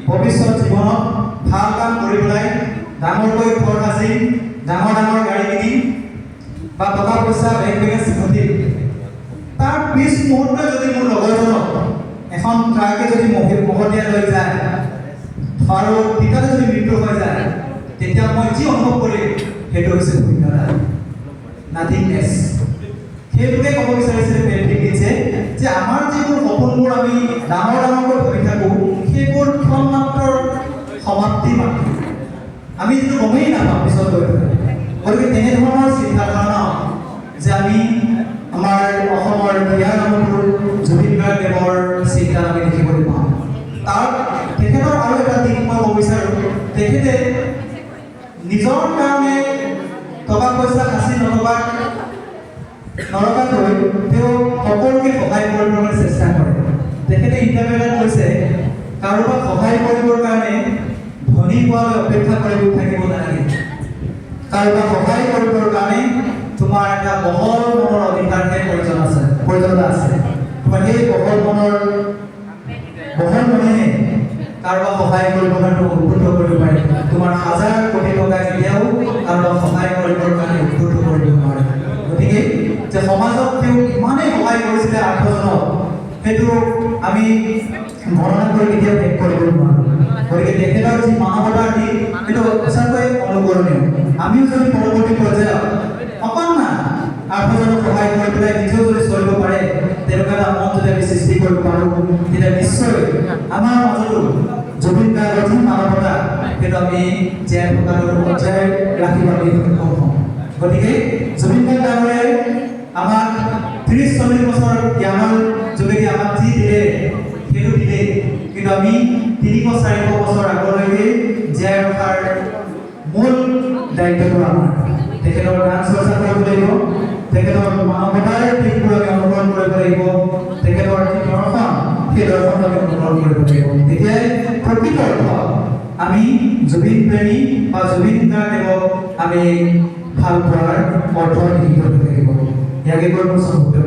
ভৱিষ্যত জীৱনত ভাল কাম কৰি পেলাই ডাঙৰকৈ ঘৰ সাজি ডাঙৰ ডাঙৰ গাড়ী কিনি বা টকা পইচা বেগ বেগেজ ঘটি তাৰ পিছ মুহূৰ্তত যদি মোৰ লগৰজনক এখন ট্ৰাকে যদি মহতিয়াই লৈ যায় আৰু তেতিয়াতে যদি মৃত্যু হৈ যায় তেতিয়া মই যি অনুভৱ কৰিম সেইটো হৈছে শূন্যতা, নাথিংনেছ। সেইটোকে ক'ব বিচাৰিছিলে পেট্ৰিক নিটছে যে আমাৰ যিবোৰ সপোনবোৰ আমি ডাঙৰ ডাঙৰকৈ ভাবি থাকোঁ সেইবোৰ ক্ষণমাত্ৰৰ সমাপ্তি মাত্ৰ, আমি যিটো গমেই নাপাওঁ পিছত গৈ পেলাই। গতিকে তেনেধৰণৰ চিন্তাধাৰণা যে আমি আমাৰ অসমৰ ক্ৰীড়া নামবোৰ জুবিন গাৰ্গদেৱৰ চিন্তা আমি দেখিবলৈ পাওঁ। তাত তেখেতৰ আৰু এটা দিশ মই ক'ব বিচাৰোঁ, তেখেতে নিজৰ কাৰণে টকা পইচা সাঁচি নলগাকৈ তেওঁ সকলোকে সহায় কৰিবলৈ চেষ্টা কৰে। তেখেতে ইণ্টাৰভিউ এটাত কৈছে কাৰোবাক সহায় কৰিবৰ কাৰণে ধনী হোৱালৈ অপেক্ষা কৰিব থাকিব নালাগে, কাৰোবাক সহায় কৰিবৰ কাৰণে তোমাৰ এটা বহল মনৰ অধিকাৰহে প্ৰয়োজনীয়তা আছে। তোমাৰ সেই বহল মনেহে কাৰোবাক সহায় কৰিবৰ কাৰণে উদ্বুদ্ধ কৰিব পাৰে। তোমাৰ হাজাৰ কোটি টকা কেতিয়াও কাৰোবাক সহায় কৰিবৰ কাৰণে উদ্বুদ্ধ কৰিব নোৱাৰে। গতিকে যে সমাজক তেওঁ ইমানেই সহায় কৰিছিলে আৰ্থজনক সেইটো আমি গণনা কৰি কেতিয়াও শেষ কৰিব নোৱাৰোঁ। গতিকে তেখেতৰ যি মানৱতাৰ দিশ সেইটো সঁচাকৈ অনুকৰণীয়। আমিও যদি পৰৱৰ্তী পৰ্যায়ত অকণমান আৰ্থজনক সহায় কৰি পেলাই নিজেও যদি চলিব পাৰে তেনেকুৱা এটা মন যদি আমি সৃষ্টি কৰিব পাৰোঁ তেতিয়া নিশ্চয় আমাৰ মাজতো জুবিন গাৰ্গৰ যি মানৱতা সেইটো আমি জীয়াই থকাৰ পৰ্যায় ৰাখিব সক্ষম হওঁ। গতিকে জুবিন গাৰ্গ ডাঙৰীয়াই আমাক ৩০-৪০ বছৰ জ্ঞানৰ যোগেদি আমাক যি দিলে সেইটো দিলে, কিন্তু আমি ৩০০-৪০০ বছৰ আগলৈকে জীয়াই ৰখাৰ মূল দায়িত্বটো আমাৰ। তেখেতৰ গান চৰ্চা কৰিব লাগিব, তেখেতৰ মানৱতাৰ দিশবোৰ আমি অনুকৰণ কৰিব লাগিব, তেখেতৰ যি দৰ্শন সেই দৰ্শন আমি অনুকৰণ কৰিব লাগিব। তেতিয়াই প্ৰকৃত অৰ্থত আমি জুবিন প্ৰেমী বা জুবিন গাৰ্গদেৱক আমি ভাল পোৱাৰ অৰ্থ নিহিত হৈ থাকিব। ইয়াকে কৈ মোৰ সম্পূৰ্ণ